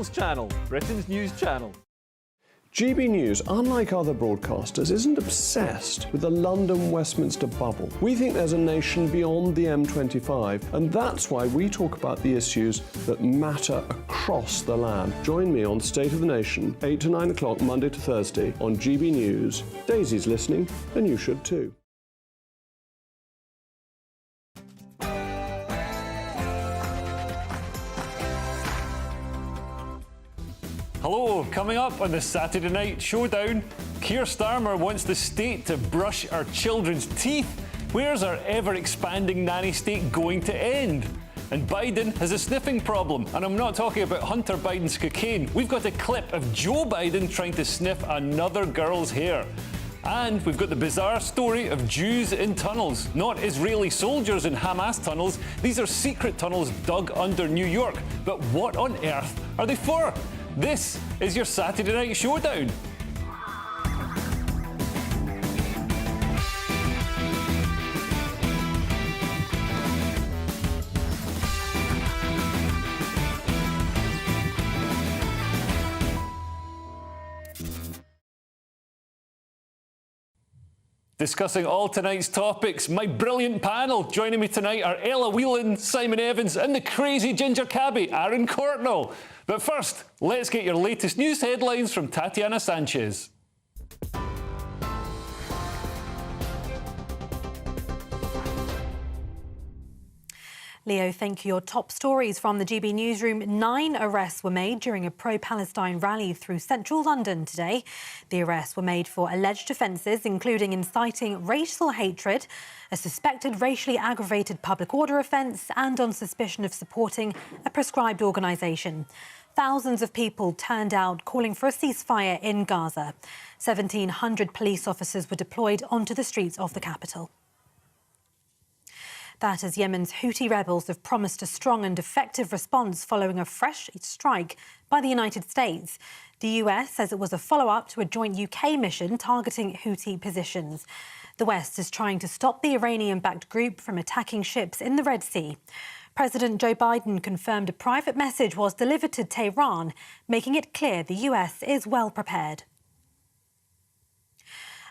People's Channel, Britain's news channel. GB News, unlike other broadcasters, isn't obsessed with the London-Westminster bubble. We think there's a nation beyond the M25, and that's why we talk about the issues that matter across the land. Join me on State of the Nation, 8 to 9 o'clock, Monday to Thursday, on GB News. Daisy's listening, and you should too. Hello, coming up on the Saturday Night Showdown, Keir Starmer wants the state to brush our children's teeth. Where's our ever-expanding nanny state going to end? And Biden has a sniffing problem, and I'm not talking about Hunter Biden's cocaine. We've got a clip of Joe Biden trying to sniff another girl's hair. And we've got the bizarre story of Jews in tunnels. Not Israeli soldiers in Hamas tunnels. These are secret tunnels dug under New York. But what on earth are they for? This is your Saturday Night Showdown. Discussing all tonight's topics, my brilliant panel. Joining me tonight are Ella Whelan, Simon Evans, and the crazy ginger cabbie, Aaron Cortnell. But first, let's get your latest news headlines from Tatiana Sanchez. Leo, thank you. Your top stories from the GB newsroom. 9 arrests were made during a pro-Palestine rally through central London today. The arrests were made for alleged offences, including inciting racial hatred, a suspected racially aggravated public order offence, and on suspicion of supporting a proscribed organisation. Thousands of people turned out calling for a ceasefire in Gaza. 1,700 police officers were deployed onto the streets of the capital. That as Yemen's Houthi rebels have promised a strong and effective response following a fresh strike by the United States. The US says it was a follow-up to a joint UK mission targeting Houthi positions. The West is trying to stop the Iranian-backed group from attacking ships in the Red Sea. President Joe Biden confirmed a private message was delivered to Tehran, making it clear the US is well prepared.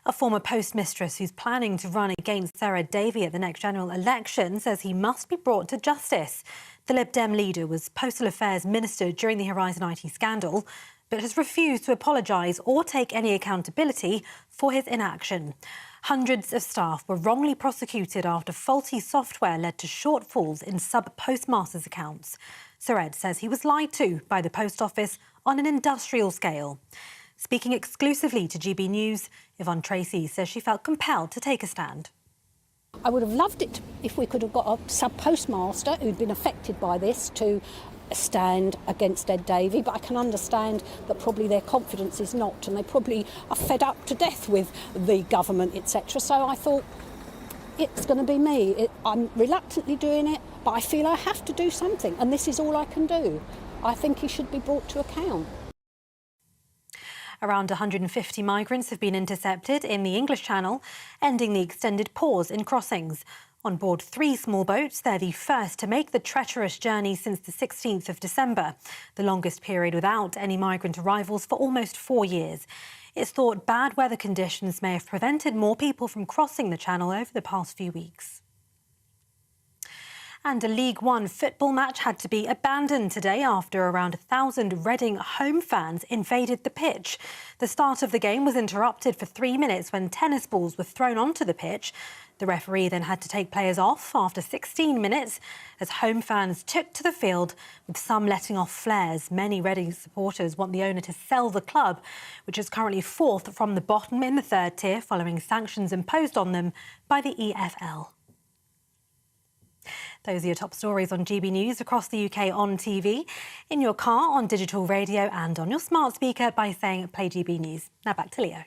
A former postmistress who's planning to run against Sarah Davey at the next general election says he must be brought to justice. The Lib Dem leader was Postal Affairs Minister during the Horizon IT scandal, but has refused to apologise or take any accountability for his inaction. Hundreds of staff were wrongly prosecuted after faulty software led to shortfalls in sub-postmasters' accounts. Sared says he was lied to by the Post Office on an industrial scale. Speaking exclusively to GB News, Yvonne Tracy says she felt compelled to take a stand. I would have loved it if we could have got a sub-postmaster who'd been affected by this to stand against Ed Davey, but I can understand that probably their confidence is not, and they probably are fed up to death with the government, etc. So I thought, it's going to be me. I'm reluctantly doing it, but I feel I have to do something, and this is all I can do. I think he should be brought to account. Around 150 migrants have been intercepted in the English Channel, ending the extended pause in crossings. On board 3 small boats, they're the first to make the treacherous journey since the 16th of December, the longest period without any migrant arrivals for almost 4 years. It's thought bad weather conditions may have prevented more people from crossing the Channel over the past few weeks. And a League One football match had to be abandoned today after around 1,000 Reading home fans invaded the pitch. The start of the game was interrupted for 3 minutes when tennis balls were thrown onto the pitch. The referee then had to take players off after 16 minutes as home fans took to the field, with some letting off flares. Many Reading supporters want the owner to sell the club, which is currently 4th from the bottom in the 3rd tier following sanctions imposed on them by the EFL. Those are your top stories on GB News across the UK on TV, in your car, on digital radio and on your smart speaker by saying Play GB News. Now back to Leo.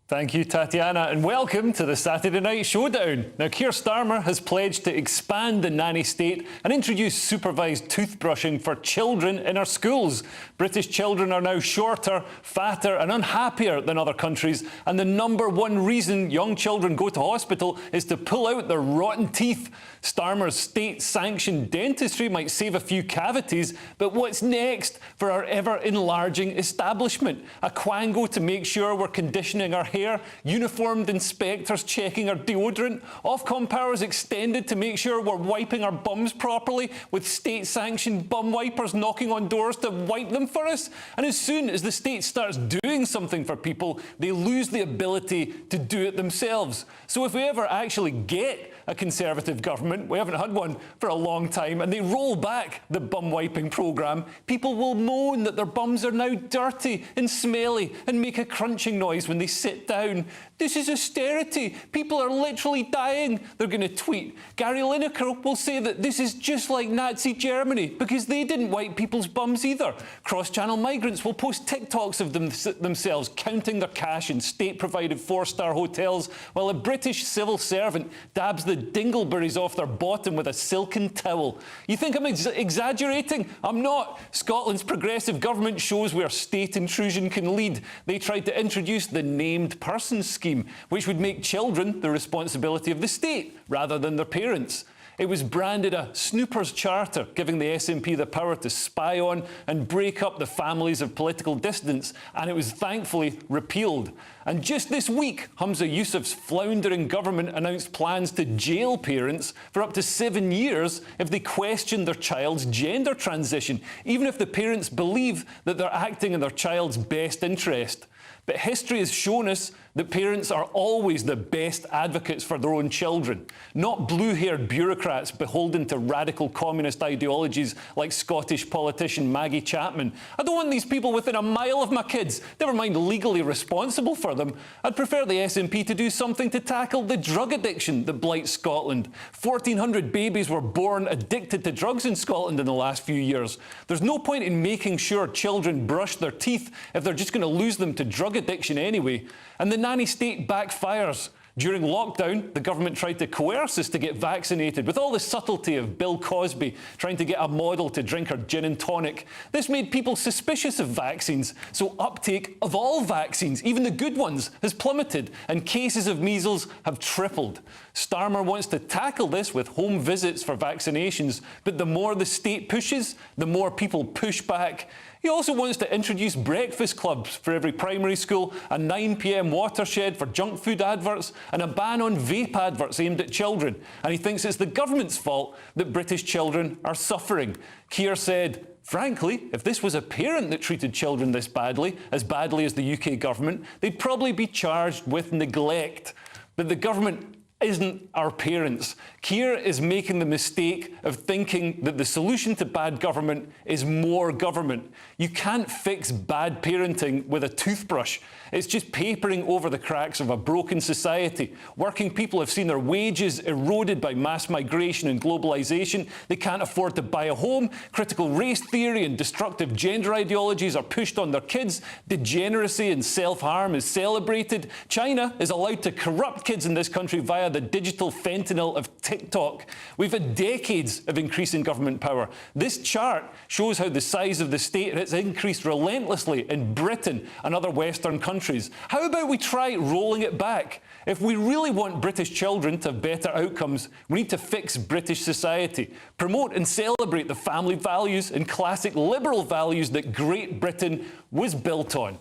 Thank you, Tatiana, and welcome to the Saturday Night Showdown. Now, Keir Starmer has pledged to expand the nanny state and introduce supervised toothbrushing for children in our schools. British children are now shorter, fatter and unhappier than other countries, and the #1 reason young children go to hospital is to pull out their rotten teeth. Starmer's state-sanctioned dentistry might save a few cavities, but what's next for our ever-enlarging establishment? A quango to make sure we're conditioning our hair, uniformed inspectors checking our deodorant, Ofcom powers extended to make sure we're wiping our bums properly, with state-sanctioned bum wipers knocking on doors to wipe them for us. And as soon as the state starts doing something for people, they lose the ability to do it themselves. So if we ever actually get a Conservative government, we haven't had one for a long time, and they roll back the bum wiping programme, people will moan that their bums are now dirty and smelly and make a crunching noise when they sit down. This is austerity. People are literally dying, they're going to tweet. Gary Lineker will say that this is just like Nazi Germany because they didn't wipe people's bums either. Cross-channel migrants will post TikToks of themselves counting their cash in state-provided 4-star hotels, while a British civil servant dabs the dingleberries off their bottom with a silken towel. You think I'm exaggerating? I'm not. Scotland's progressive government shows where state intrusion can lead. They tried to introduce the named person scheme, which would make children the responsibility of the state rather than their parents. It was branded a snooper's charter, giving the SNP the power to spy on and break up the families of political dissidents, and it was thankfully repealed. And just this week, Humza Yousaf's floundering government announced plans to jail parents for up to 7 years if they question their child's gender transition, even if the parents believe that they're acting in their child's best interest. But history has shown us that parents are always the best advocates for their own children, not blue-haired bureaucrats beholden to radical communist ideologies like Scottish politician Maggie Chapman. I don't want these people within a mile of my kids, never mind legally responsible for them. I'd prefer the SNP to do something to tackle the drug addiction that blights Scotland. 1,400 babies were born addicted to drugs in Scotland in the last few years. There's no point in making sure children brush their teeth if they're just going to lose them to drug addiction anyway. And the nanny state backfires. During lockdown, the government tried to coerce us to get vaccinated with all the subtlety of Bill Cosby trying to get a model to drink her gin and tonic. This made people suspicious of vaccines, so uptake of all vaccines, even the good ones, has plummeted and cases of measles have tripled. Starmer wants to tackle this with home visits for vaccinations, but the more the state pushes, the more people push back. He also wants to introduce breakfast clubs for every primary school, a 9 p.m. watershed for junk food adverts, and a ban on vape adverts aimed at children. And he thinks it's the government's fault that British children are suffering. Keir said, frankly, if this was a parent that treated children this badly as the UK government, they'd probably be charged with neglect. But the government isn't our parents. Keir is making the mistake of thinking that the solution to bad government is more government. You can't fix bad parenting with a toothbrush. It's just papering over the cracks of a broken society. Working people have seen their wages eroded by mass migration and globalisation. They can't afford to buy a home. Critical race theory and destructive gender ideologies are pushed on their kids. Degeneracy and self-harm is celebrated. China is allowed to corrupt kids in this country via the digital fentanyl of TikTok. We've had decades of increasing government power. This chart shows how the size of the state has increased relentlessly in Britain and other Western countries. How about we try rolling it back? If we really want British children to have better outcomes, we need to fix British society, promote and celebrate the family values and classic liberal values that Great Britain was built on.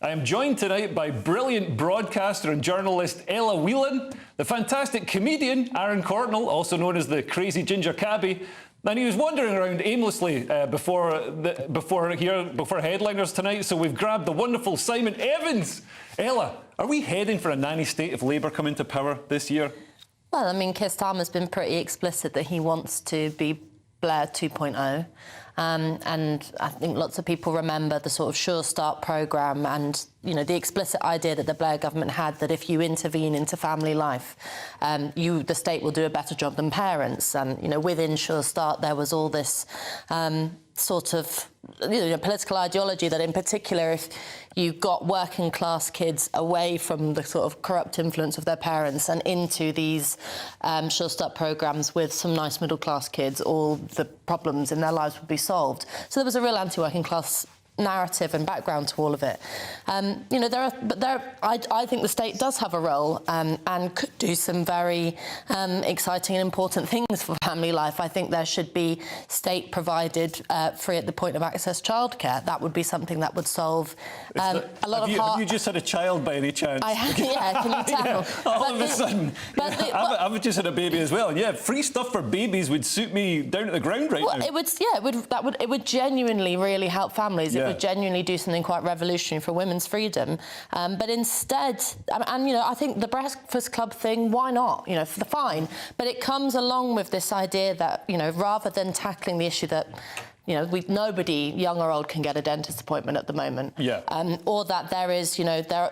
I am joined tonight by brilliant broadcaster and journalist Ella Whelan, the fantastic comedian Aaron Cortnell, also known as the Crazy Ginger Cabbie, and he was wandering around aimlessly before headliners tonight, so we've grabbed the wonderful Simon Evans. Ella, are we heading for a nanny state if Labour come into power this year? Well, I mean, Keir Starmer's been pretty explicit that he wants to be Blair 2.0. And I think lots of people remember the sort of Sure Start programme and, you know, the explicit idea that the Blair government had that if you intervene into family life, the state will do a better job than parents. And, you know, within Sure Start, there was all this sort of political ideology that, in particular, if you got working class kids away from the sort of corrupt influence of their parents and into these Sure Start programmes with some nice middle class kids, all the problems in their lives would be solved. So there was a real anti-working class narrative and background to all of it. You know, I think the state does have a role and could do some very exciting and important things for family life. I think there should be state-provided, free at the point of access childcare. That would be something that would solve a lot of Have you just had a child by any chance? Yeah, can you tell? Yeah, all of a sudden. I've just had a baby as well. And yeah, free stuff for babies would suit me down to the ground right now. It would genuinely really help families. It would genuinely do something quite revolutionary for women's freedom. But instead, and you know, I think the Breakfast Club thing, why not? You know, fine. But it comes along with this idea that, you know, rather than tackling the issue that, you know, nobody, young or old, can get a dentist appointment at the moment. Yeah. Or that there is, you know, there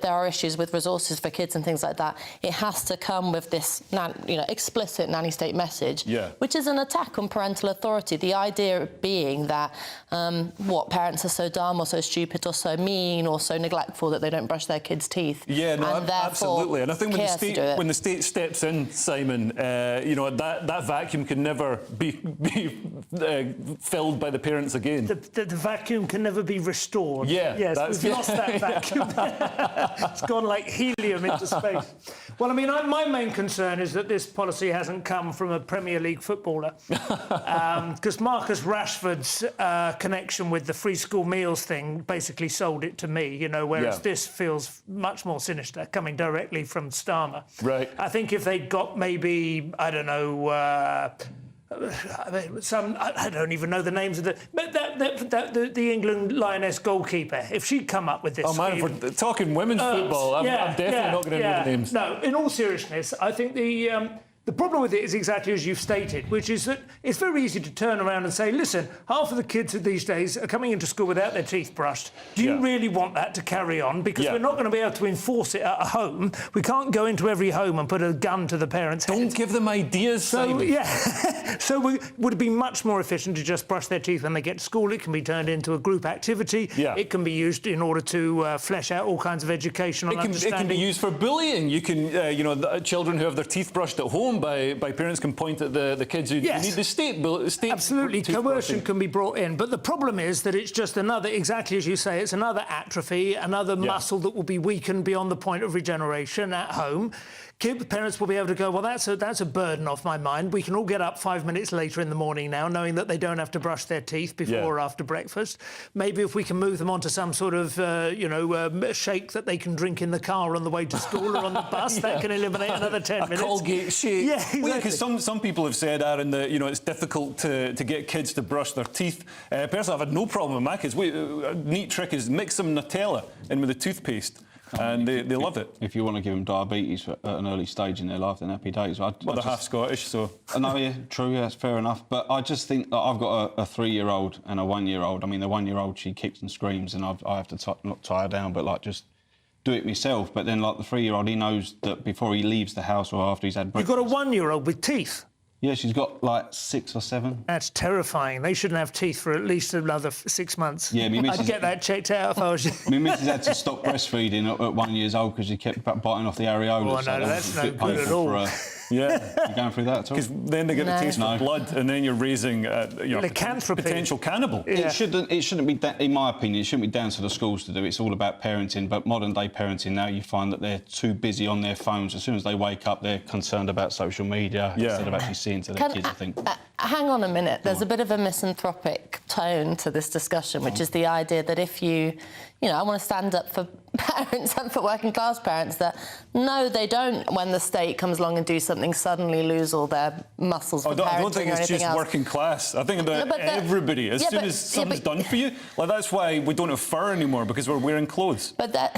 are issues with resources for kids and things like that. It has to come with this, explicit nanny state message, which is an attack on parental authority. The idea being that parents are so dumb or so stupid or so mean or so neglectful that they don't brush their kids' teeth. Yeah, no, absolutely. And I think when the state steps in, Simon, you know, that vacuum can never be filled by the parents again. The vacuum can never be restored. Yeah, yes, we've lost that vacuum. It's gone like helium into space. Well, I mean, my main concern is that this policy hasn't come from a Premier League footballer, because Marcus Rashford's connection with the free school meals thing basically sold it to me, you know, whereas this feels much more sinister, coming directly from Starmer. Right. I think if they'd got maybe, I don't know, I don't even know the names of the England Lioness goalkeeper. If she'd come up with this, oh man, if we're talking women's football, I'm definitely not going to know the names. No, in all seriousness, I think the problem with it is exactly as you've stated, which is that it's very easy to turn around and say, listen, half of the kids these days are coming into school without their teeth brushed. Do you really want that to carry on? Because we're not going to be able to enforce it at home. We can't go into every home and put a gun to the parents' head. Don't give them ideas, Simon. So would it be much more efficient to just brush their teeth when they get to school? It can be turned into a group activity. It can be used in order to flesh out all kinds of educational understanding. It can be used for bullying. You can, children who have their teeth brushed at home by parents can point at the kids who need the state. Absolutely, coercion can be brought in. But the problem is that it's just another, exactly as you say, it's another atrophy, another muscle that will be weakened beyond the point of regeneration at home. Parents will be able to go, well, that's a burden off my mind. We can all get up 5 minutes later in the morning now, knowing that they don't have to brush their teeth before or after breakfast. Maybe if we can move them onto some sort of, shake that they can drink in the car on the way to school or on the bus, that can eliminate another 10 minutes. A Colgate shake. Yeah, exactly. Because some people have said, Aaron, that it's difficult to get kids to brush their teeth. Personally, I've had no problem with my kids. A neat trick is mix some Nutella in with the toothpaste. And they love it. If you want to give them diabetes at an early stage in their life, then happy days. They're half Scottish, so... No, yeah, true, that's fair enough. But I just think that I've got a 3-year-old and a 1-year-old. I mean, the 1-year-old, she kicks and screams, and I have to not tie her down, but, just do it myself. But then, the 3-year-old, he knows that before he leaves the house or after he's had breakfast... You've got a 1-year-old with teeth? Yeah, she's got 6 or 7. That's terrifying. They shouldn't have teeth for at least another 6 months. Yeah, I'd get that checked out if I was you. My missus had to stop breastfeeding at 1 year old because she kept biting off the areola. Oh, no, that's no good at all. Yeah. You're going through that at all? Because then they get a taste for blood, and then you're raising potential cannibal. Yeah. It shouldn't be, in my opinion, it shouldn't be down to the schools to do. It's all about parenting. But modern-day parenting now, you find that they're too busy on their phones. As soon as they wake up, they're concerned about social media instead of actually seeing to their kids, I think. Hang on a minute. There's a bit of a misanthropic tone to this discussion, which is the idea that if you know, I want to stand up for parents and for working class parents that no, they don't, when the state comes along and do something, suddenly lose all their muscles for parenting. I don't think it's just else. working class. I think that everybody, as soon as something's done for you, like that's why we don't have fur anymore, because we're wearing clothes. But that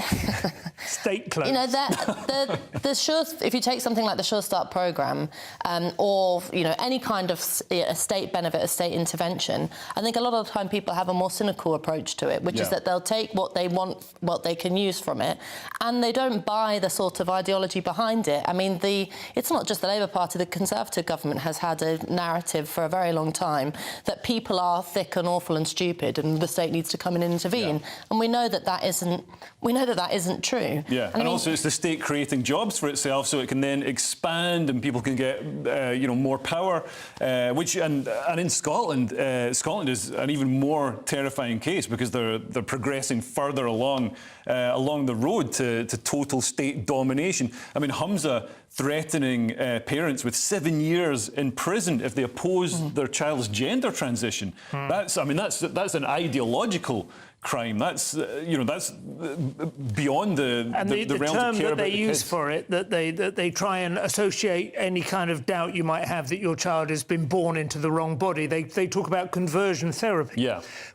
state clothes. You know, the Sure, if you take something like the Sure Start programme, or you know, any kind of a state benefit, a state intervention, I think a lot of the time people have a more cynical approach to it, which is that they'll take what they want, what they can use from it, and they don't buy the sort of ideology behind it. I mean, it's not just the Labour Party, the Conservative government has had a narrative for a very long time that people are thick and awful and stupid and the state needs to come in and intervene. And we know that that isn't true. And also it's the state creating jobs for itself so it can then expand and people can get you know, more power, which and in Scotland, Scotland is an even more terrifying case because they're progressing further along the road to total state domination. I mean, Humza threatening parents with 7 years in prison if they oppose their child's gender transition. That's an ideological crime. That's you know, that's beyond the realms term of care that they use kids. for it, that they try and associate any kind of doubt you might have that your child has been born into the wrong body. They talk about conversion therapy.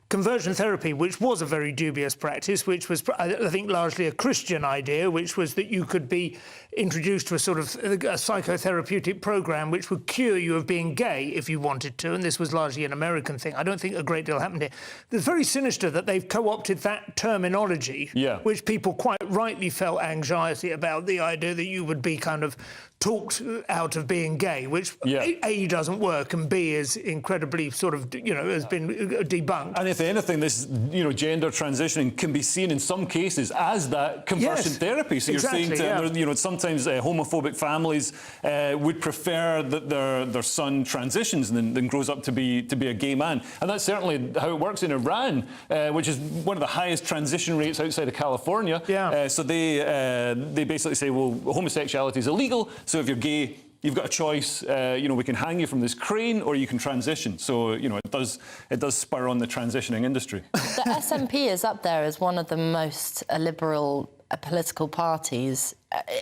Conversion therapy, which was a very dubious practice, which was, I think, largely a Christian idea, which was that you could be introduced to a sort of a psychotherapeutic program which would cure you of being gay if you wanted to, and this was largely an American thing. I don't think a great deal happened here. It's very sinister that they've co-opted that terminology, which people quite rightly felt anxiety about, the idea that you would be kind of talked out of being gay, which A, doesn't work, and B, is incredibly sort of, you know, has been debunked. And if anything, this, you know, gender transitioning can be seen in some cases as that conversion therapy. So you're saying to, you know, sometimes homophobic families would prefer that their son transitions and then grows up to be a gay man. And that's certainly how it works in Iran, which is one of the highest transition rates outside of California. So they basically say, well, homosexuality is illegal, so if you're gay, you've got a choice. You know, we can hang you from this crane, or you can transition. So you know, it does spur on the transitioning industry. The SNP is up there as one of the most liberal political parties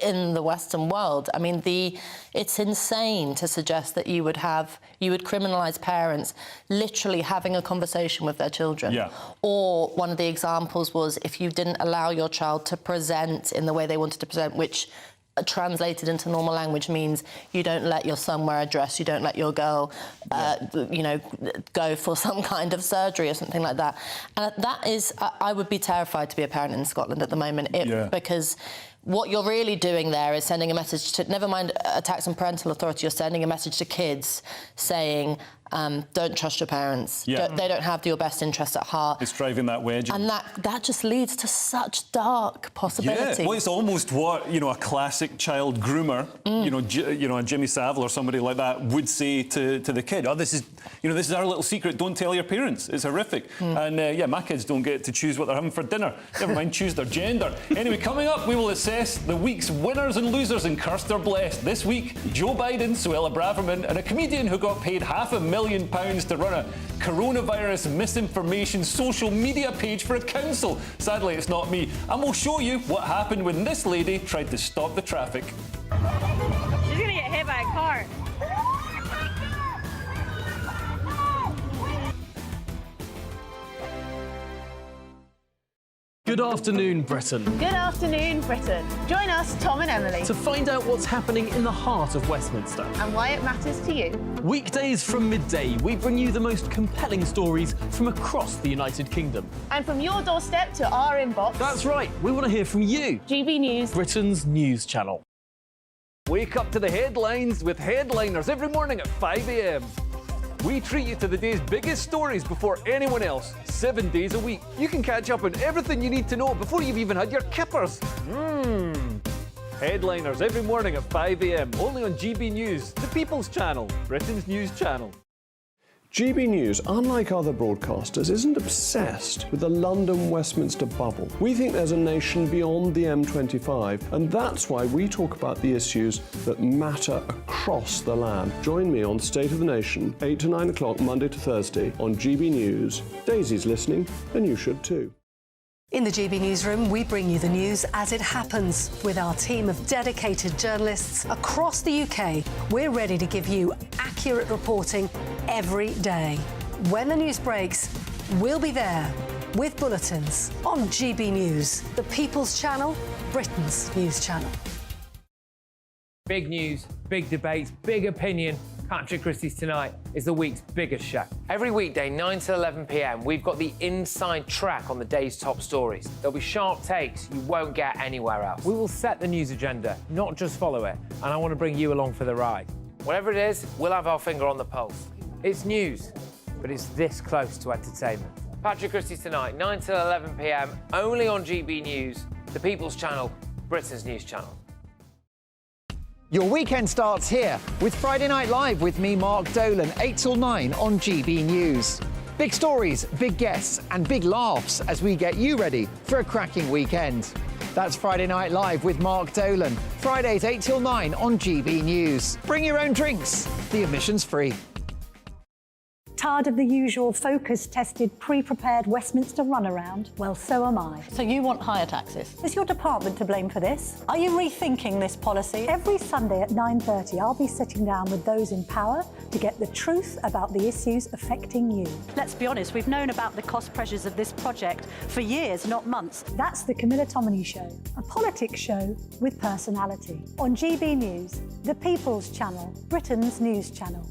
in the Western world. I mean, it's insane to suggest that you would criminalise parents literally having a conversation with their children. Or one of the examples was if you didn't allow your child to present in the way they wanted to present, which translated into normal language means you don't let your son wear a dress, you don't let your girl, you know, go for some kind of surgery or something like that. And that is, I would be terrified to be a parent in Scotland at the moment, because what you're really doing there is sending a message to, never mind attacks on parental authority, you're sending a message to kids saying, don't trust your parents. They don't have your best interests at heart. It's driving that wedge. And that just leads to such dark possibilities. Well, it's almost what, you know, a classic child groomer, you know, a Jimmy Savile or somebody like that would say to the kid. Oh, this is our little secret. Don't tell your parents. It's horrific. And my kids don't get to choose what they're having for dinner. Never mind choose their gender. Anyway, coming up, we will assess the week's winners and losers in Cursed or Blessed. This week, Joe Biden, Suella Braverman, and a comedian who got paid £500,000 to run a coronavirus misinformation social media page for a council. Sadly, it's not me. And we'll show you what happened when this lady tried to stop the traffic. She's gonna get hit by a car. Good afternoon, Britain. Good afternoon, Britain. Join us, Tom and Emily, To find out what's happening in the heart of Westminster. and why it matters to you. Weekdays from midday, we bring you the most compelling stories from across the United Kingdom. And from your doorstep to our inbox, That's right, we want to hear from you, GB News. Britain's news channel. Wake up to the headlines with Headliners every morning at 5 a.m. We treat you to the day's biggest stories before anyone else, 7 days a week. You can catch up on everything you need to know before you've even had your kippers. Headliners every morning at 5 a.m. only on GB News, the People's Channel, Britain's news channel. GB News, unlike other broadcasters, isn't obsessed with the London-Westminster bubble. We think there's a nation beyond the M25, and that's why we talk about the issues that matter across the land. Join me on State of the Nation, 8 to 9 o'clock, Monday to Thursday, on GB News. Daisy's listening, and you should too. In the GB Newsroom, we bring you the news as it happens. With our team of dedicated journalists across the UK, we're ready to give you accurate reporting every day. When the news breaks, we'll be there with bulletins on GB News, the People's Channel, Britain's news channel. Big news, big debates, big opinion. Patrick Christie's Tonight is the week's biggest show. Every weekday, 9 to 11 p.m, we've got the inside track on the day's top stories. There'll be sharp takes you won't get anywhere else. We will set the news agenda, not just follow it, and I want to bring you along for the ride. Whatever it is, we'll have our finger on the pulse. It's news, but it's this close to entertainment. Patrick Christie's Tonight, 9 to 11 p.m, only on GB News, the People's Channel, Britain's news channel. Your weekend starts here with Friday Night Live with me, Mark Dolan, 8 till 9 on GB News. Big stories, big guests and big laughs as we get you ready for a cracking weekend. That's Friday Night Live with Mark Dolan, Fridays 8 till 9 on GB News. Bring your own drinks, the admission's free. Tired of the usual focus-tested, pre-prepared Westminster runaround? Well, so am I. So you want higher taxes? Is your department to blame for this? Are you rethinking this policy? Every Sunday at 9:30, I'll be sitting down with those in power to get the truth about the issues affecting you. Let's be honest, we've known about the cost pressures of this project for years, not months. That's the Camilla Tominey Show, a politics show with personality. On GB News, the People's Channel, Britain's news channel.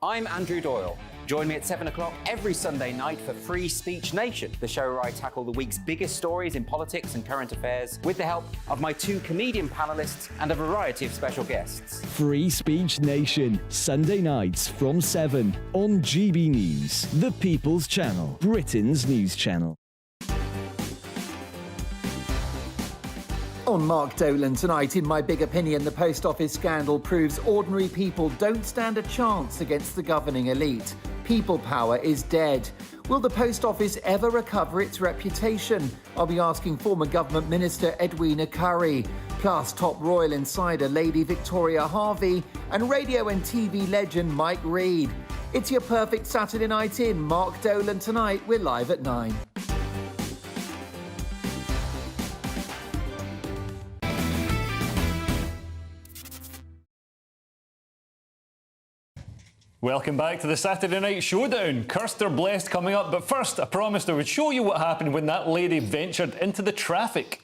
I'm Andrew Doyle. Join me at 7 o'clock every Sunday night for Free Speech Nation, the show where I tackle the week's biggest stories in politics and current affairs with the help of my two comedian panellists and a variety of special guests. Free Speech Nation, Sunday nights from 7 on GB News, the People's Channel, Britain's news channel. On Mark Dolan tonight, in My Big Opinion, the post office scandal proves ordinary people don't stand a chance against the governing elite. People power is dead. Will the post office ever recover its reputation? I'll be asking former government minister Edwina Currie, plus top royal insider Lady Victoria Harvey and radio and TV legend Mike Reid. It's your perfect Saturday night in. Mark Dolan tonight. We're live at 9. Welcome back to the Saturday Night Showdown. Cursed or blessed coming up, but first I promised I would show you what happened when that lady ventured into the traffic.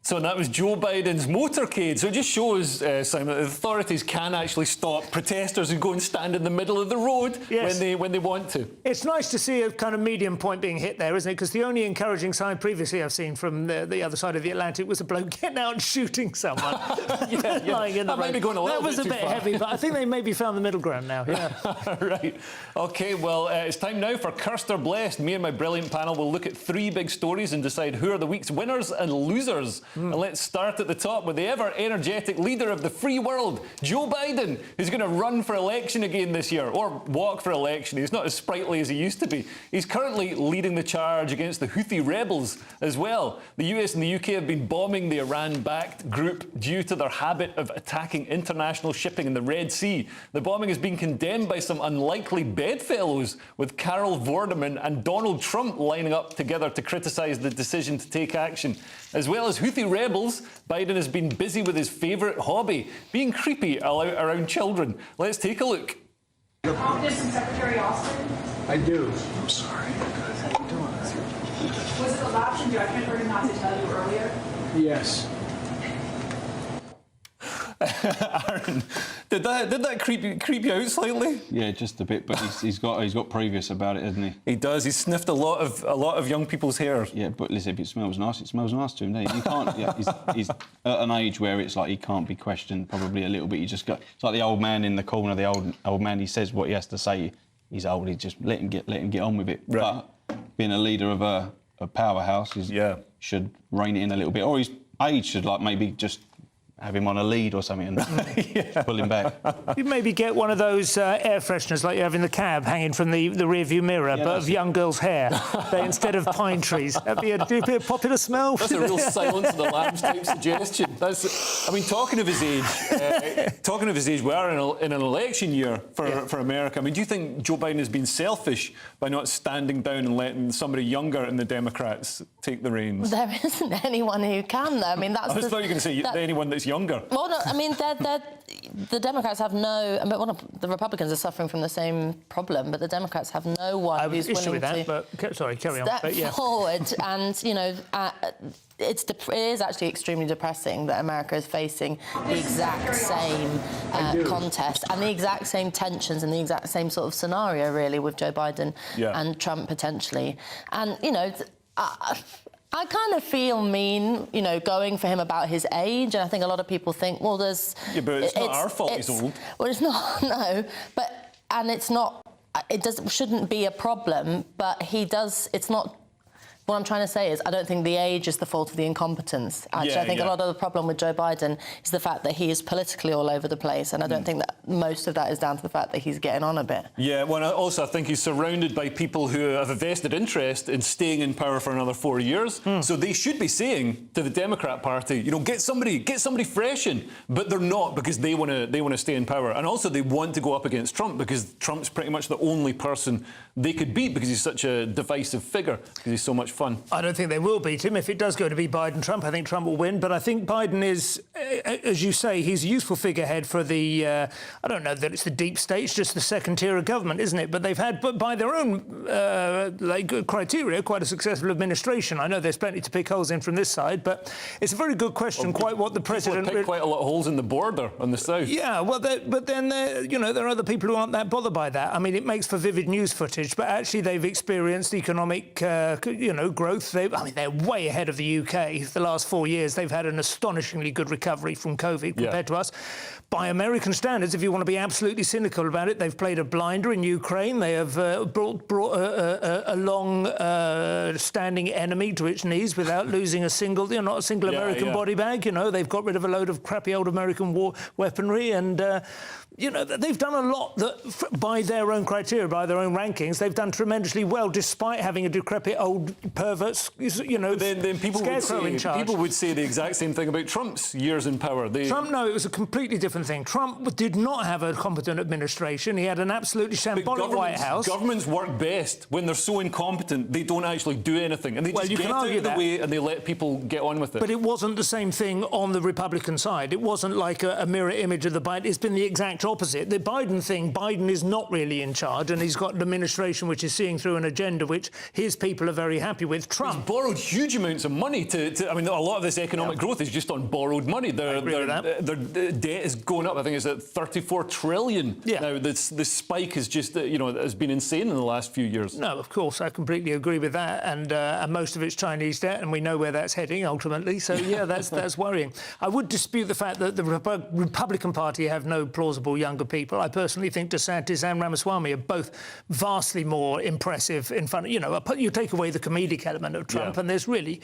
So that was Joe Biden's motorcade. So it just shows, Simon, that the authorities can actually stop protesters who go and stand in the middle of the road when they want to. It's nice to see a kind of medium point being hit there, isn't it? Because the only encouraging sign previously I've seen from the other side of the Atlantic was a bloke getting out and shooting someone. Lying in the road. That was a bit heavy, but I think they maybe found the middle ground now. Yeah. Right. OK, well, it's time now for Cursed or Blessed. Me and my brilliant panel will look at 3 big stories and decide who are the week's winners and losers. And let's start at the top with the ever-energetic leader of the free world, Joe Biden, who's going to run for election again this year, or walk for election. He's not as sprightly as he used to be. He's currently leading the charge against the Houthi rebels as well. The US and the UK have been bombing the Iran-backed group due to their habit of attacking international shipping in the Red Sea. The bombing has been condemned by some unlikely bedfellows, with Carol Vorderman and Donald Trump lining up together to criticise the decision to take action. As well as Houthi rebels, Biden has been busy with his favourite hobby, being creepy around children. Let's take a look. Distant Secretary Austin? I do. I'm sorry. How you doing? Was it a lapse in judgment for him not to tell you earlier? Yes. Aaron, did that creep you out slightly? Yeah, just a bit, but he's got previous about it, hasn't he? He does. He's sniffed a lot of young people's hair. Yeah, but listen, if it smells nice to him. You can't. Yeah, he's at an age where it's like he can't be questioned. Probably a little bit. You just got. It's like the old man in the corner. The old man. He says what he has to say. He's old. He just let him get on with it. Right. But being a leader of a powerhouse, he should rein it in a little bit, or his age should like maybe just have him on a lead or something and pull him back. You maybe get one of those air fresheners like you have in the cab hanging from the rear-view mirror, but of young girls' hair instead of pine trees. That'd be a popular smell. That's a real Silence of the Lambs type suggestion. I mean, talking of his age, we are in an election year for America. I mean, do you think Joe Biden has been selfish by not standing down and letting somebody younger in the Democrats take the reins? There isn't anyone who can, though. I mean, that's. I just thought you were going to say anyone that's younger. Well, no, I mean, the Democrats have no. I mean, the Republicans are suffering from the same problem, but the Democrats have no one who's willing to carry on. Step forward, and you know, it is actually extremely depressing that America is facing the exact same contest and the exact same tensions and the exact same sort of scenario, really, with Joe Biden and Trump potentially, and you know. I kind of feel mean, you know, going for him about his age, and I think a lot of people think, well, there's... Yeah, but it's not our fault he's old. Well, it's not, no, but... And it's not... shouldn't be a problem, but he does... It's not... What I'm trying to say is I don't think the age is the fault of the incompetence. Actually, I think a lot of the problem with Joe Biden is the fact that he is politically all over the place, and I don't think that most of that is down to the fact that he's getting on a bit. Yeah, well, also I think he's surrounded by people who have a vested interest in staying in power for another 4 years. So they should be saying to the Democrat Party, you know, get somebody fresh in, but they're not because they want to stay in power, and also they want to go up against Trump because Trump's pretty much the only person they could beat because he's such a divisive figure because he's so much fun. I don't think they will beat him. If it does go to be Biden-Trump, I think Trump will win. But I think Biden is, as you say, he's a useful figurehead for the, I don't know that it's the deep state, it's just the second tier of government, isn't it? But they've had, by their own criteria, quite a successful administration. I know there's plenty to pick holes in from this side, but it's a very good question, quite what the president... Picked quite a lot of holes in the border on the south. Yeah, well, but then, you know, there are other people who aren't that bothered by that. I mean, it makes for vivid news footage, but actually they've experienced economic, you know, growth. They're way ahead of the UK. The last 4 years, they've had an astonishingly good recovery from COVID compared to us. By American standards, if you want to be absolutely cynical about it, they've played a blinder in Ukraine. They have brought a long-standing enemy to its knees without losing a single, you know, not a single American body bag. You know, they've got rid of a load of crappy old American war weaponry, and you know, they've done a lot that, by their own criteria, by their own rankings, they've done tremendously well, despite having a decrepit old pervert, you know, then people would say the exact same thing about Trump's years in power. Trump, no, it was a completely different thing. Trump did not have a competent administration. He had an absolutely shambolic White House. Governments work best when they're so incompetent they don't actually do anything, and they just get out of the way and they let people get on with it. But it wasn't the same thing on the Republican side. It wasn't like a mirror image of the Biden. It's been the exact opposite. The Biden thing, Biden is not really in charge, and he's got an administration which is seeing through an agenda which his people are very happy with. Trump he's borrowed huge amounts of money to I mean, a lot of this economic growth is just on borrowed money. Their debt is going up. I think it's at 34 trillion. Now, this spike is just, you know, has been insane in the last few years. No, of course, I completely agree with that, and most of it's Chinese debt, and we know where that's heading ultimately. So yeah, that's worrying. I would dispute the fact that the Republican Party have no plausible younger people. I personally think DeSantis and Ramaswamy are both vastly more impressive in front of, you know, you take away the comedic element of Trump, and there's really,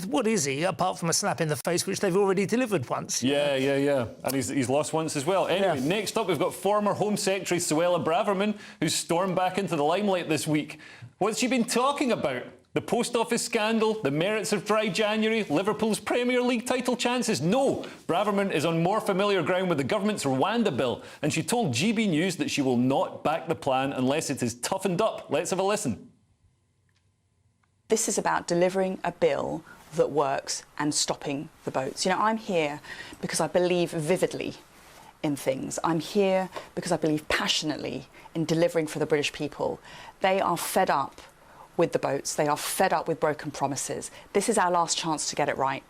what is he, apart from a slap in the face, which they've already delivered once? Yeah. And he's lost once as well. Anyway, next up, we've got former Home Secretary Suella Braverman, who's stormed back into the limelight this week. What's she been talking about? The post office scandal, the merits of dry January, Liverpool's Premier League title chances? No, Braverman is on more familiar ground with the government's Rwanda bill, and she told GB News that she will not back the plan unless it is toughened up. Let's have a listen. This is about delivering a bill that works and stopping the boats. You know, I'm here because I believe vividly in things. I'm here because I believe passionately in delivering for the British people. They are fed up with the boats. They are fed up with broken promises. This is our last chance to get it right.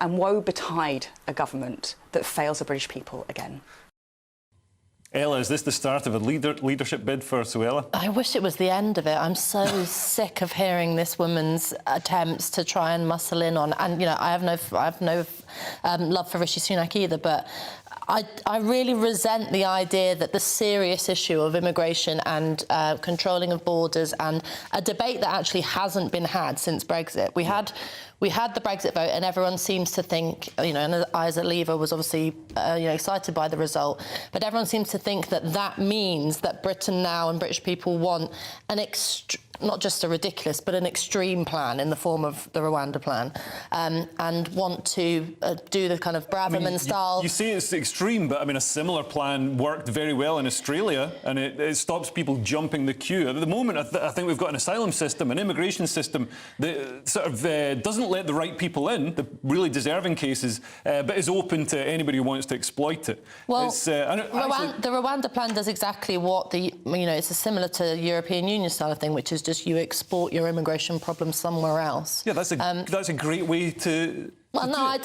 And woe betide a government that fails the British people again. Ella, is this the start of a leadership bid for Suella? I wish it was the end of it. I'm so sick of hearing this woman's attempts to try and muscle in on. And you know, I have no love for Rishi Sunak either, but I really resent the idea that the serious issue of immigration and controlling of borders, and a debate that actually hasn't been had since Brexit. We had the Brexit vote, and everyone seems to think, you know, and I as a Leaver was obviously excited by the result, but everyone seems to think that that means that Britain now and British people want not just a ridiculous, but an extreme plan in the form of the Rwanda plan, and want to do the kind of Braverman style. You say it's extreme, but I mean, a similar plan worked very well in Australia, and it stops people jumping the queue. At the moment, I think we've got an asylum system, an immigration system that sort of doesn't let the right people in, the really deserving cases, but is open to anybody who wants to exploit it. Well, the Rwanda plan does exactly what it's similar to the European Union style of thing, which is just you export your immigration problem somewhere else. Yeah, that's a great way to. Well, no,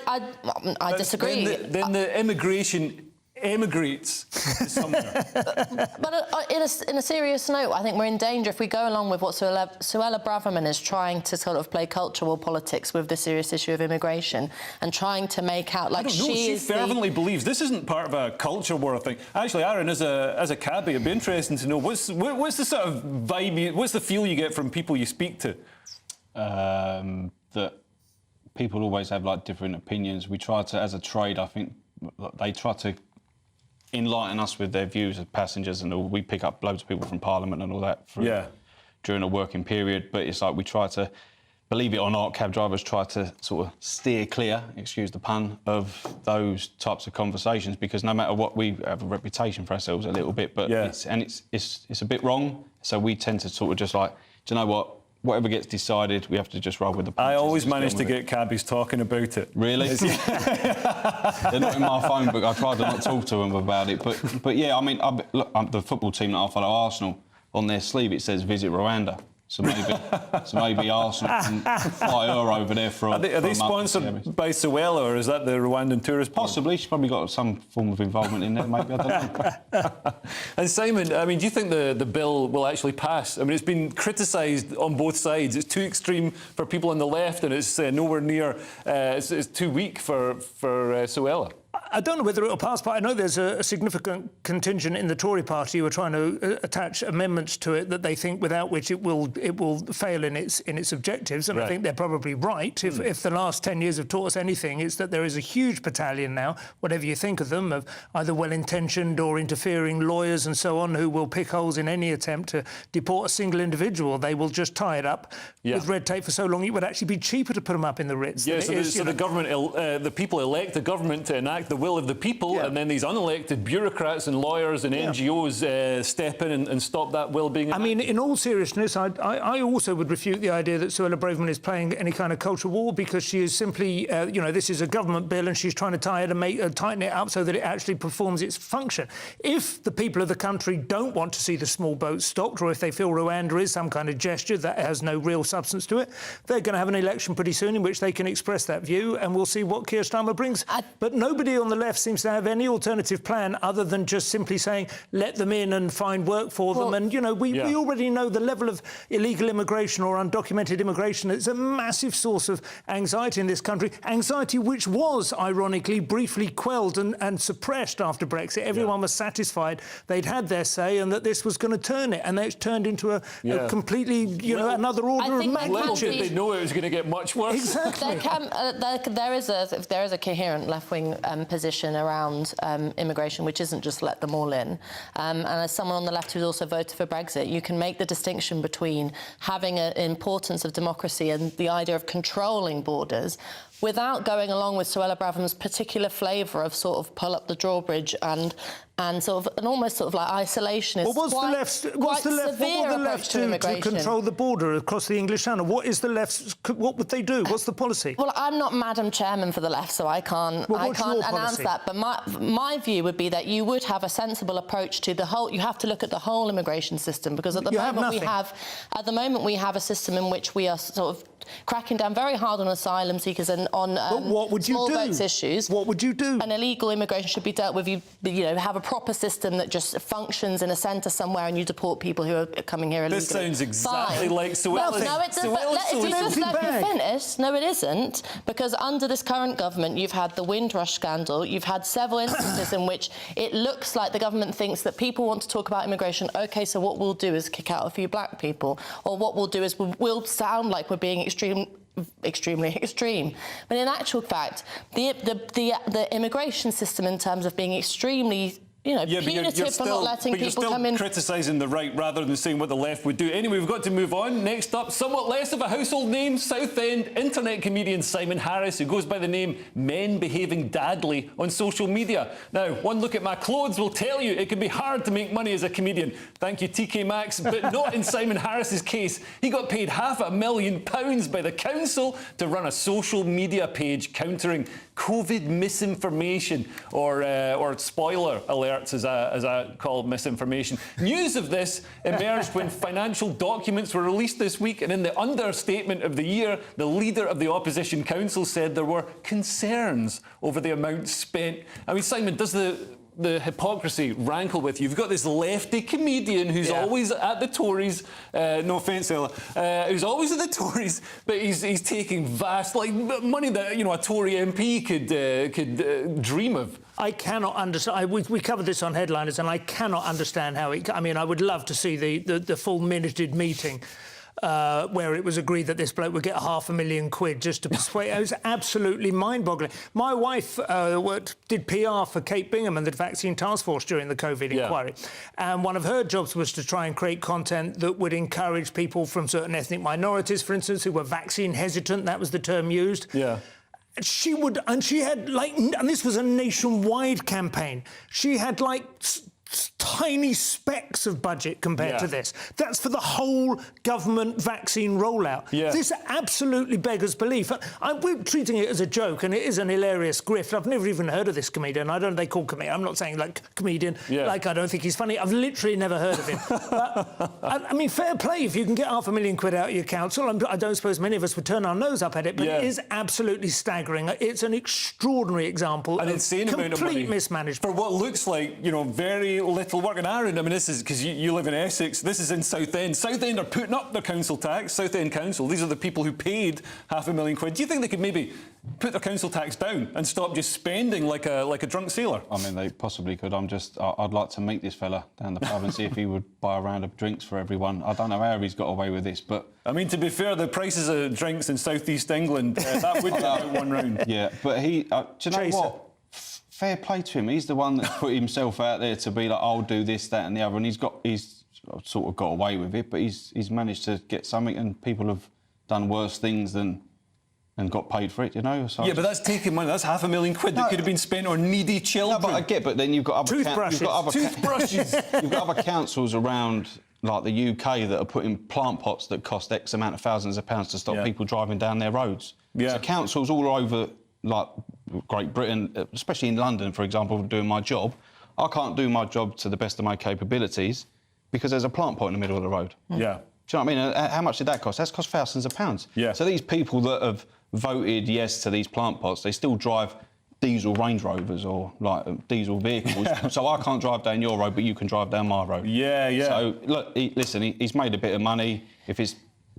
I disagree. Then the immigration emigrates somewhere. But in a serious note, I think we're in danger if we go along with what Suella Braverman is trying to sort of play cultural politics with the serious issue of immigration and trying to make out like she fervently believes this isn't part of a culture war thing. Actually, Aaron, as a cabbie, it'd be interesting to know what's the sort of vibe, what's the feel you get from people you speak to? That people always have like different opinions. We try to, as a trade, I think they try to enlighten us with their views as passengers, and all. We pick up loads of people from Parliament and all that during a working period, but it's like we try to, believe it or not, cab drivers try to sort of steer clear, excuse the pun, of those types of conversations, because no matter what, we have a reputation for ourselves a little bit, but it's a bit wrong, so we tend to sort of just like, do you know what? Whatever gets decided, we have to just roll with the punches. I always manage to get cabbies talking about it. Really? They're not in my phone book. I try to not talk to them about it. But yeah, I mean, look, the football team that I follow, Arsenal, on their sleeve it says visit Rwanda. So maybe Arsenal can fly her over there for Are they sponsored by Suella, or is that the Rwandan tourist board? Possibly. She's probably got some form of involvement in there, maybe. I don't know. And Simon, I mean, do you think the bill will actually pass? I mean, it's been criticised on both sides. It's too extreme for people on the left, and it's nowhere near. It's too weak for Suella. I don't know whether it'll pass, but I know there's a significant contingent in the Tory party who are trying to attach amendments to it that they think without which it will fail in its objectives, and I think they're probably right. If the last 10 years have taught us anything, it's that there is a huge battalion now, whatever you think of them, of either well-intentioned or interfering lawyers and so on, who will pick holes in any attempt to deport a single individual. They will just tie it up with red tape for so long it would actually be cheaper to put them up in the Ritz. Yeah, so the government, the people elect the government to enact the will of the people, and then these unelected bureaucrats and lawyers and NGOs step in and stop that will being enacted. I mean, in all seriousness, I also would refute the idea that Suella Braverman is playing any kind of culture war, because she is simply, this is a government bill and she's trying to tie it and tighten it up so that it actually performs its function. If the people of the country don't want to see the small boats stopped, or if they feel Rwanda is some kind of gesture that has no real substance to it, they're going to have an election pretty soon in which they can express that view, and we'll see what Keir Starmer brings. But nobody on the left seems to have any alternative plan other than just simply saying, let them in and find work for them. And, we already know the level of illegal immigration or undocumented immigration. It's a massive source of anxiety in this country, anxiety which was, ironically, briefly quelled and suppressed after Brexit. Everyone was satisfied they'd had their say and that this was going to turn it, and then it's turned into a completely, another order of magnitude. They know it was going to get much worse. Exactly. There is a coherent left-wing position around immigration, which isn't just let them all in. And as someone on the left who's also voted for Brexit, you can make the distinction between having an importance of democracy and the idea of controlling borders without going along with Suella Braverman's particular flavour of sort of pull up the drawbridge and sort of an almost sort of like isolationist. Well, what will the left do to control the border across the English Channel? What would they do? What's the policy? Well, I'm not Madam Chairman for the left, so I can't announce that. But my view would be that you would have a sensible approach to the whole. You have to look at the whole immigration system, because at the moment we have a system in which we are sort of cracking down very hard on asylum seekers and on what would small you do? votes issues. What would you do? And illegal immigration should be dealt with. You know, have a proper system that just functions in a centre somewhere, and you deport people who are coming here illegally. This sounds exactly like Suella's. No, it doesn't. If you just let me finish, no, it isn't, because under this current government, you've had the Windrush scandal. You've had several instances in which it looks like the government thinks that people want to talk about immigration. OK, so what we'll do is kick out a few black people, or what we'll do is we'll sound like we're being extremely extreme. But in actual fact, the immigration system, in terms of being extremely, you know, punitive for not letting people come in. You're still criticising the right rather than saying what the left would do. Anyway, we've got to move on. Next up, somewhat less of a household name, Southend internet comedian Simon Harris, who goes by the name Men Behaving Dadly on social media. Now, one look at my clothes will tell you it can be hard to make money as a comedian. Thank you, TK Maxx, but not in Simon Harris's case. He got paid £500,000 by the council to run a social media page countering COVID misinformation, or spoiler alerts, as I call misinformation. News of this emerged when financial documents were released this week, and in the understatement of the year, the leader of the opposition council said there were concerns over the amount spent. I mean, Simon, does the hypocrisy rankle with you? You've got this lefty comedian who's always at the Tories, no offence, Ella, who's always at the Tories, but he's taking vast, like, money that, you know, a Tory MP could dream of. I cannot understand. We covered this on Headliners, and I cannot understand how it. I mean, I would love to see the full minuted meeting where it was agreed that this bloke would get £500,000 just to persuade. It was absolutely mind-boggling. My wife did PR for Kate Bingham and the Vaccine Task Force during the COVID inquiry, and one of her jobs was to try and create content that would encourage people from certain ethnic minorities, for instance, who were vaccine hesitant. That was the term used. Yeah. She would, and she had and this was a nationwide campaign. She had tiny specks of budget compared to this. That's for the whole government vaccine rollout. Yeah. This absolutely beggars belief. We're treating it as a joke, and it is an hilarious grift. I've never even heard of this comedian. I don't know they call comedian. I'm not saying like comedian, like I don't think he's funny. I've literally never heard of him. But, I mean, fair play if you can get £500,000 out of your council. I don't suppose many of us would turn our nose up at it, but it is absolutely staggering. It's an extraordinary example of complete mismanagement. For what looks like, you know, very little work. And Aaron, I mean, this is because you live in Essex. This is in Southend. Southend are putting up their council tax. Southend Council. These are the people who paid £500,000. Do you think they could maybe put their council tax down and stop just spending like a drunk sailor? I mean, they possibly could. I'd like to meet this fella down the pub and see if he would buy a round of drinks for everyone. I don't know how he's got away with this, but I mean, to be fair, the prices of drinks in South East England that would get one round. Yeah, but he. Do you know what? Fair play to him. He's the one that put himself out there to be like, I'll do this, that, and the other, and he's sort of got away with it. But he's managed to get something, and people have done worse things and got paid for it. You know. So but that's taking money. That's £500,000 that could have been spent on needy children. No, but I get. But then you've got other toothbrushes. You've got other councils around, like the UK, that are putting plant pots that cost X amount of thousands of pounds to stop people driving down their roads. Yeah. So councils all over, like Great Britain, especially in London, for example, doing my job, I can't do my job to the best of my capabilities because there's a plant pot in the middle of the road. Yeah. Do you know what I mean? How much did that cost? That's cost thousands of pounds. Yeah. So these people that have voted yes to these plant pots, they still drive diesel Range Rovers or diesel vehicles. So I can't drive down your road, but you can drive down my road. Yeah, yeah. So look, he's made a bit of money. If it's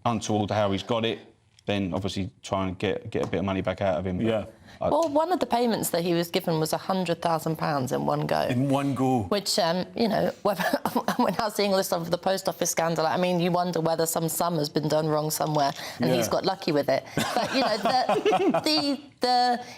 untoward how he's got it, then obviously try and get a bit of money back out of him. Yeah. Well, one of the payments that he was given was £100,000 in one go. In one go. Which, you know, when I was seeing all this stuff with the post office scandal, I mean, you wonder whether some sum has been done wrong somewhere, and he's got lucky with it. But, you know,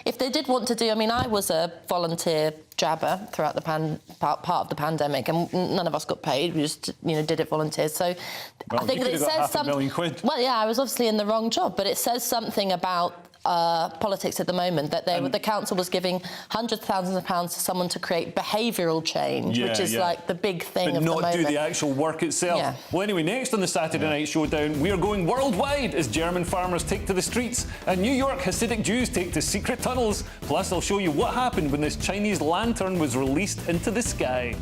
if they did want to do... I mean, I was a volunteer jabber throughout the part of the pandemic, and none of us got paid. We just, you know, did it volunteers. So I think that it says something... Well, yeah, I was obviously in the wrong job, but it says something about politics at the moment, that the council was giving hundreds of thousands of pounds to someone to create behavioural change, which is like the big thing of the moment. But not do the actual work itself. Yeah. Well, anyway, next on the Saturday Night Showdown, we are going worldwide as German farmers take to the streets and New York Hasidic Jews take to secret tunnels. Plus, I'll show you what happened when this Chinese lantern was released into the sky.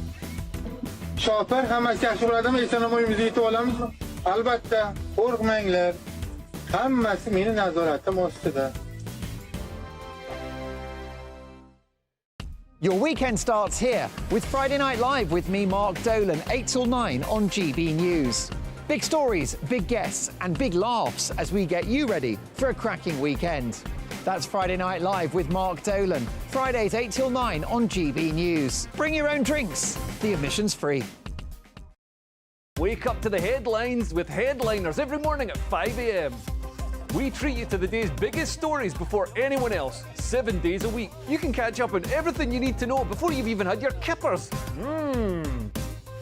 Your weekend starts here with Friday Night Live with me, Mark Dolan, 8 till 9 on GB News. Big stories, big guests and big laughs as we get you ready for a cracking weekend. That's Friday Night Live with Mark Dolan. Fridays 8 till 9 on GB News. Bring your own drinks. The admission's free. Wake up to the headlines with headliners every morning at 5 a.m. We treat you to the day's biggest stories before anyone else, 7 days a week. You can catch up on everything you need to know before you've even had your kippers.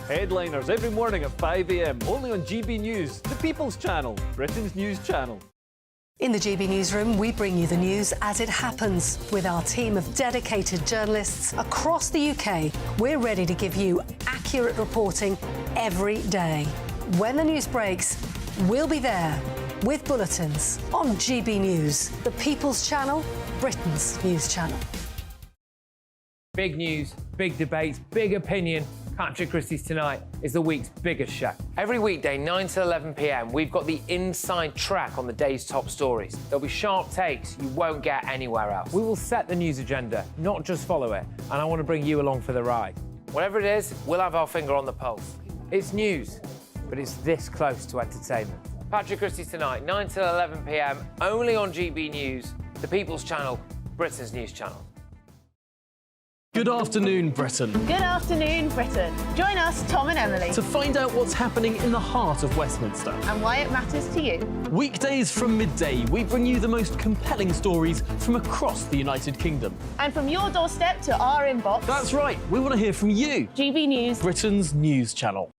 Headliners every morning at 5 a.m. only on GB News, the People's Channel, Britain's news channel. In the GB Newsroom, we bring you the news as it happens. With our team of dedicated journalists across the UK, we're ready to give you accurate reporting every day. When the news breaks, we'll be there with bulletins on GB News, the People's Channel, Britain's news channel. Big news, big debates, big opinion. Patrick Christie's Tonight is the week's biggest show. Every weekday, 9 to 11 p.m, we've got the inside track on the day's top stories. There'll be sharp takes you won't get anywhere else. We will set the news agenda, not just follow it, and I want to bring you along for the ride. Whatever it is, we'll have our finger on the pulse. It's news, but it's this close to entertainment. Patrick Christie's Tonight, 9 to 11 p.m, only on GB News, the People's Channel, Britain's news channel. Good afternoon, Britain. Good afternoon, Britain. Join us, Tom and Emily, To find out what's happening in the heart of Westminster. and why it matters to you. Weekdays from midday, we bring you the most compelling stories from across the United Kingdom. And from your doorstep to our inbox, That's right, we want to hear from you. GB News. Britain's news channel.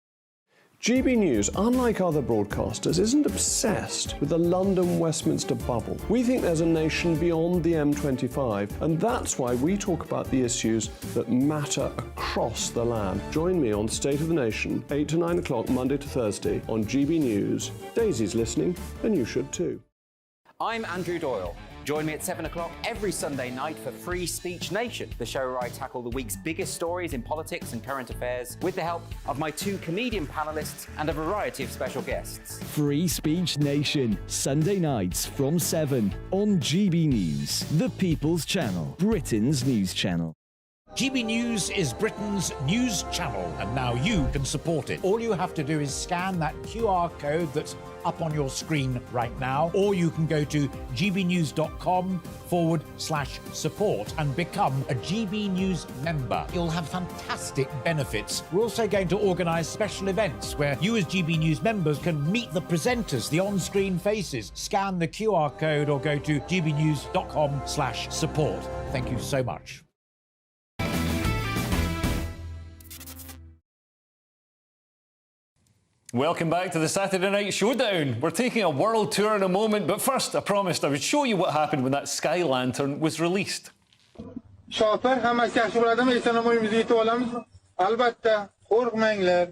GB News, unlike other broadcasters, isn't obsessed with the London-Westminster bubble. We think there's a nation beyond the M25, and that's why we talk about the issues that matter across the land. Join me on State of the Nation, 8 to 9 o'clock, Monday to Thursday, on GB News. Daisy's listening, and you should too. I'm Andrew Doyle. Join me at 7 o'clock every Sunday night for Free Speech Nation, the show where I tackle the week's biggest stories in politics and current affairs with the help of my 2 comedian panellists and a variety of special guests. Free Speech Nation, Sunday nights from 7 on GB News, the People's Channel, Britain's news channel. GB News is Britain's news channel, and now you can support it. All you have to do is scan that QR code that's up on your screen right now, or you can go to gbnews.com/support and become a GB News member. You'll have fantastic benefits. We're also going to organise special events where you as GB News members can meet the presenters, the on-screen faces. Scan the QR code or go to gbnews.com/support. Thank you so much. Welcome back to the Saturday Night Showdown. We're taking a world tour in a moment, but first I promised I would show you what happened when that Sky Lantern was released. شاطر هم از کشف العدم ایتناموی موزیت عالم البته خورق منگلر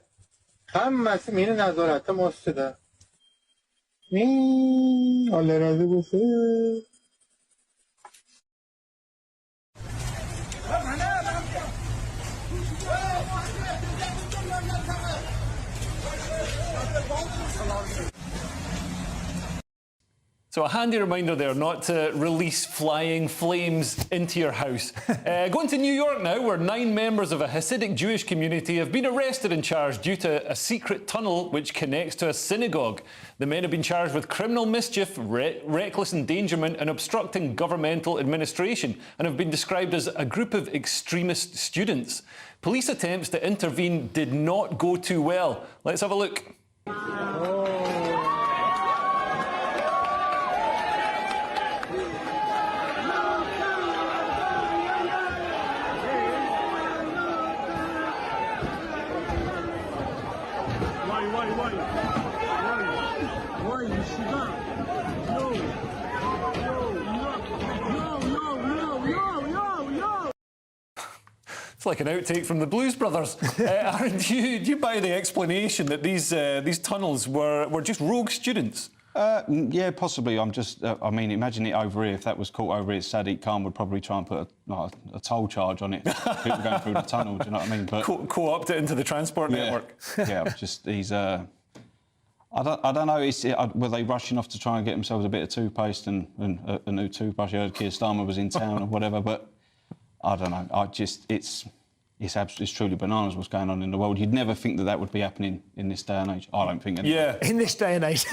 هم از مین نظارت مستده الله راضی باشه. So a handy reminder there not to release flying flames into your house. Going to New York now, where 9 members of a Hasidic Jewish community have been arrested and charged due to a secret tunnel which connects to a synagogue. The men have been charged with criminal mischief, reckless endangerment and obstructing governmental administration, and have been described as a group of extremist students. Police attempts to intervene did not go too well. Let's have a look. It's like an outtake from the Blues Brothers. Aaron, do you buy the explanation that these tunnels were just rogue students? Yeah, possibly. I mean, imagine it over here. If that was caught over here, Sadiq Khan would probably try and put a toll charge on it. People going through the tunnel, do you know what I mean? But co-opt it into the transport network. Yeah, he's... I don't know. Were they rushing off to try and get themselves a bit of toothpaste and a new toothbrush? I heard Keir Starmer was in town or whatever, but I don't know. It's truly bananas what's going on in the world. You'd never think that would be happening in this day and age. I don't think. Yeah. In this day and age.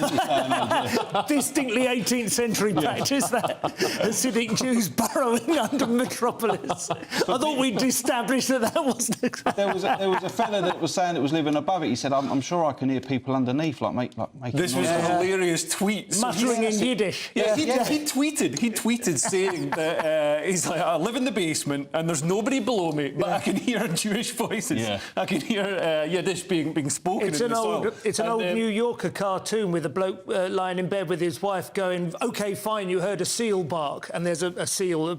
Distinctly 18th century practice, that. Hasidic Jews burrowing under Metropolis. I thought we'd established that wasn't exactly... There was a fella that was saying it was living above it. He said, I'm sure I can hear people underneath, making This was a hilarious tweet. Muttering in Yiddish. Yeah, he tweeted saying that he's like, I live in the basement and there's nobody below me, but I can hear Jewish voices. Yeah. I can hear Yiddish being spoken in the soil. It's an old New Yorker cartoon with a bloke lying in bed with his wife going, OK, fine, you heard a seal bark, and there's a seal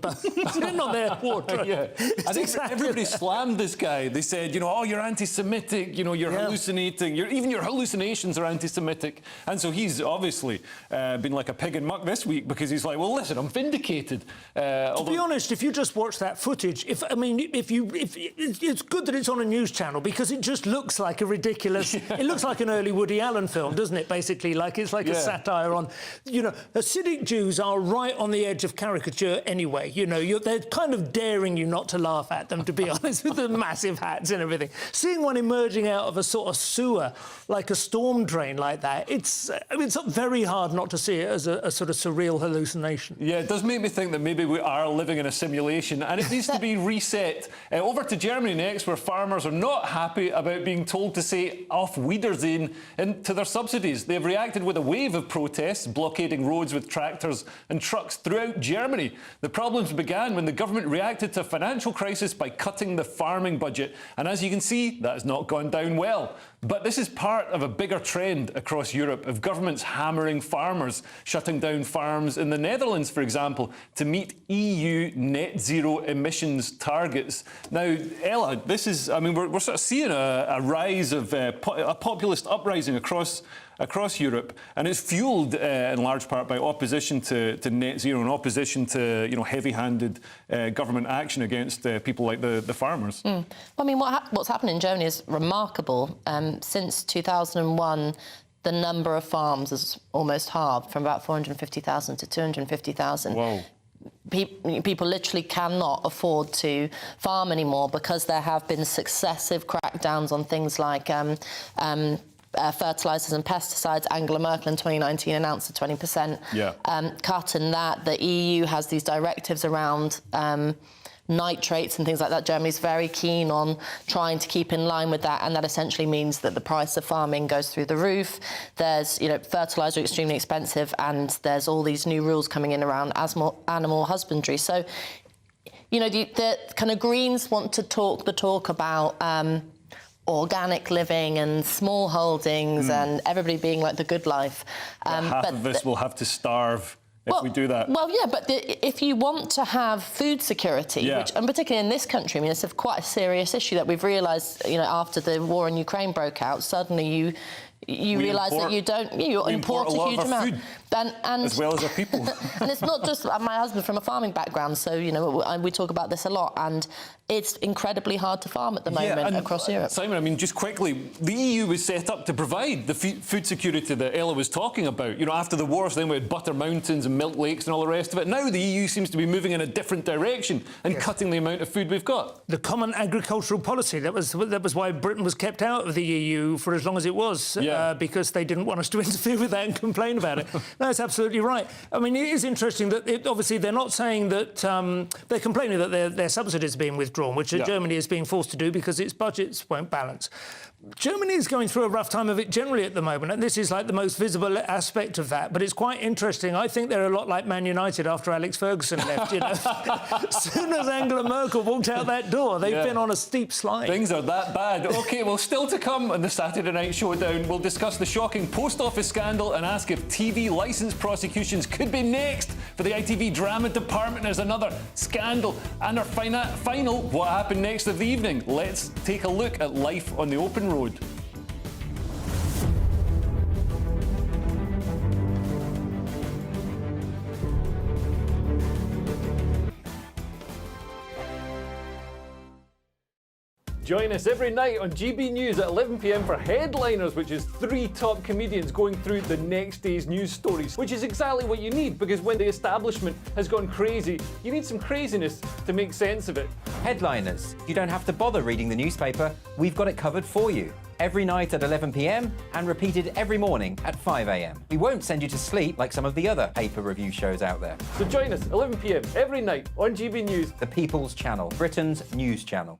sitting on their wardrobe. Yeah. I think everybody slammed this guy. They said, oh, you're anti-Semitic, you're hallucinating, even your hallucinations are anti-Semitic. And so he's obviously been like a pig in muck this week because he's like, well, listen, I'm vindicated. To be honest, if you just watch that footage, it's good that it's on a news channel because it just looks like a ridiculous... It looks like an early Woody Allen film, doesn't it, basically? It's like a satire on... Hasidic Jews are right on the edge of caricature anyway. They're kind of daring you not to laugh at them, to be honest, with the massive hats and everything. Seeing one emerging out of a sort of sewer, like a storm drain like that, it's very hard not to see it as a sort of surreal hallucination. Yeah, it does make me think that maybe we are living in a simulation and it needs to be reset. Over to Germany next, where farmers are not happy about being told to say "Auf Wiedersehen" to their subsidies. They've reacted with a wave of protests, blockading roads with tractors and trucks throughout Germany. The problems began when the government reacted to a financial crisis by cutting the farming budget. And as you can see, that has not gone down well. But this is part of a bigger trend across Europe of governments hammering farmers, shutting down farms in the Netherlands, for example, to meet EU net zero emissions targets. Now, Ella, this is, we're sort of seeing a rise of a populist uprising across Europe, and it's fuelled in large part by opposition to net zero and opposition to heavy-handed government action against people like the farmers. What's happened in Germany is remarkable. Since 2001, the number of farms has almost halved from about 450,000 to 250,000. Whoa. People literally cannot afford to farm anymore because there have been successive crackdowns on things like fertilisers and pesticides. Angela Merkel in 2019 announced a 20% cut in that. The EU has these directives around nitrates and things like that. Germany's very keen on trying to keep in line with that, and that essentially means that the price of farming goes through the roof. There's, fertiliser extremely expensive, and there's all these new rules coming in around animal husbandry. So, the kind of Greens want to talk the talk about organic living and small holdings and everybody being like the good life. Half of us will have to starve if we do that. Well, yeah, but if you want to have food security, and particularly in this country, it's quite a serious issue that we've realised, after the war in Ukraine broke out, suddenly you realise that you import a huge amount. As well as our people. And it's not just my husband from a farming background, so we talk about this a lot, and it's incredibly hard to farm at the moment across Europe. Simon, just quickly, the EU was set up to provide the food security that Ella was talking about. After the war, so then we had butter mountains and milk lakes and all the rest of it. Now the EU seems to be moving in a different direction and cutting the amount of food we've got. The common agricultural policy, that was why Britain was kept out of the EU for as long as it was, because they didn't want us to interfere with that and complain about it. That's absolutely right. It is interesting that obviously they're not saying that they're complaining that their subsidies are being withdrawn, which Germany is being forced to do because its budgets won't balance. Germany is going through a rough time of it generally at the moment, and this is like the most visible aspect of that. But it's quite interesting. I think they're a lot like Man United after Alex Ferguson left. As soon as Angela Merkel walked out that door, they've been on a steep slide. Things are that bad. OK, well, still to come on the Saturday Night Showdown, we'll discuss the shocking post office scandal and ask if TV licence prosecutions could be next for the ITV drama department. There's another scandal. And our final, what happened next of the evening? Let's take a look at life on the open road. Join us every night on GB News at 11 p.m. for Headliners, which is 3 top comedians going through the next day's news stories, which is exactly what you need, because when the establishment has gone crazy, you need some craziness to make sense of it. Headliners. You don't have to bother reading the newspaper. We've got it covered for you. Every night at 11 p.m. and repeated every morning at 5 a.m. We won't send you to sleep like some of the other paper review shows out there. So join us 11 p.m. every night on GB News. The People's Channel, Britain's news channel.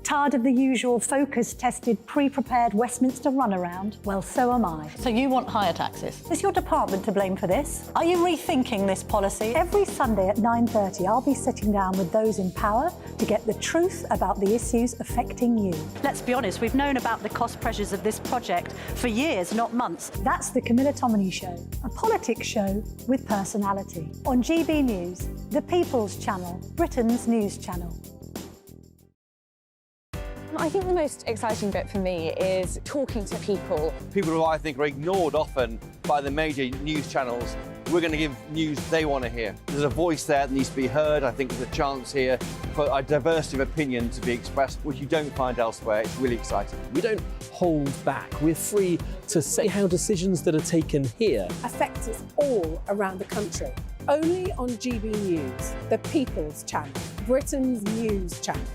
Tired of the usual focus-tested, pre-prepared Westminster runaround? Well, so am I. So you want higher taxes? Is your department to blame for this? Are you rethinking this policy? Every Sunday at 9:30, I'll be sitting down with those in power to get the truth about the issues affecting you. Let's be honest, we've known about the cost pressures of this project for years, not months. That's the Camilla Tominey Show, a politics show with personality. On GB News, the People's Channel, Britain's news channel. I think the most exciting bit for me is talking to people. People who I think are ignored often by the major news channels. We're going to give news they want to hear. There's a voice there that needs to be heard. I think there's a chance here for a diversity of opinion to be expressed, which you don't find elsewhere. It's really exciting. We don't hold back. We're free to say how decisions that are taken here affect us all around the country. Only on GB News, the People's Channel, Britain's news channel.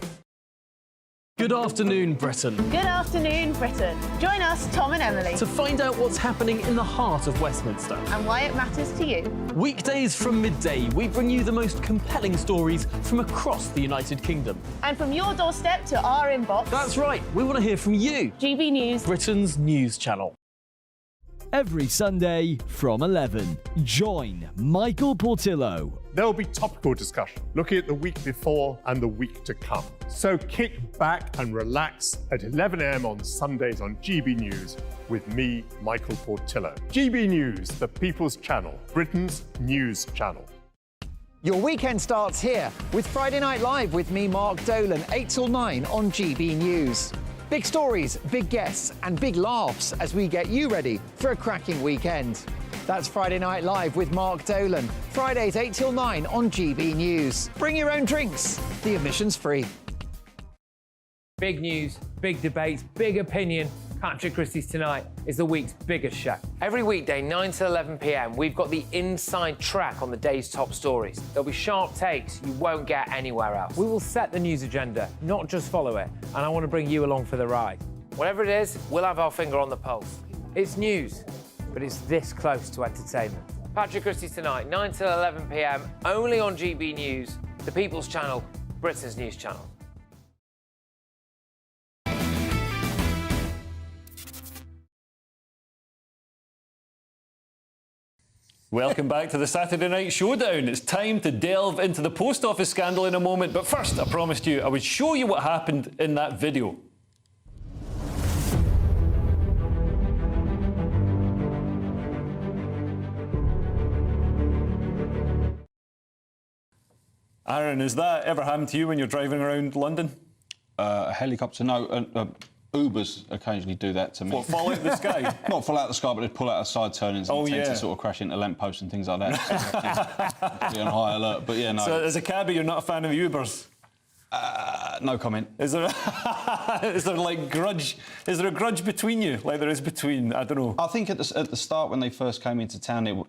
Good afternoon, Britain. Good afternoon, Britain. Join us, Tom and Emily, To find out what's happening in the heart of Westminster. and why it matters to you. Weekdays from midday, we bring you the most compelling stories from across the United Kingdom. And from your doorstep to our inbox. That's right, we want to hear from you. GB News, Britain's news channel. Every Sunday from 11, join Michael Portillo. There will be topical discussion, looking at the week before and the week to come. So kick back and relax at 11 a.m. on Sundays on GB News with me, Michael Portillo. GB News, the People's Channel, Britain's news channel. Your weekend starts here with Friday Night Live with me, Mark Dolan, 8 till 9 on GB News. Big stories, big guests, and big laughs as we get you ready for a cracking weekend. That's Friday Night Live with Mark Dolan. Fridays 8 till 9 on GB News. Bring your own drinks. The admission's free. Big news, big debates, big opinion. Patrick Christie's Tonight is the week's biggest show. Every weekday, 9 to 11 p.m, we've got the inside track on the day's top stories. There'll be sharp takes you won't get anywhere else. We will set the news agenda, not just follow it, and I want to bring you along for the ride. Whatever it is, we'll have our finger on the pulse. It's news, but it's this close to entertainment. Patrick Christie's Tonight, 9 to 11 p.m, only on GB News, the People's Channel, Britain's news channel. Welcome back to the Saturday Night Showdown. It's time to delve into the post office scandal in a moment, but first I promised you I would show you what happened in that video. Aaron, has that ever happened to you when you're driving around London? A helicopter, no. Ubers occasionally do that to me. What, fall out of the sky? Not fall out of the sky, but they pull out of side turnings and tend yeah. to sort of crash into lamp posts and things like that. Be on high alert, but yeah, no. So as a cabbie, you're not a fan of Ubers? No comment. Is there like grudge? Is there a grudge between you, like there is between? I don't know. I think at the start when they first came into town,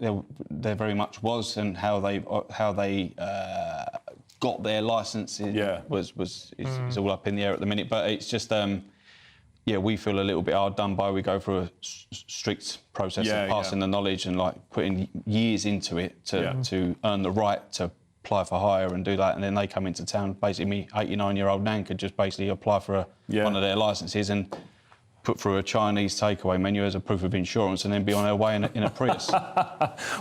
there very much was, and how they got their licence is all up in the air at the minute. But it's just we feel a little bit hard done by. We go through a strict process of passing the knowledge and like putting years into it to earn the right to apply for hire and do that, and then they come into town. Basically, me, 89-year-old nan, could just basically apply for one of their licences and put through a Chinese takeaway menu as a proof of insurance and then be on her way in a Prius.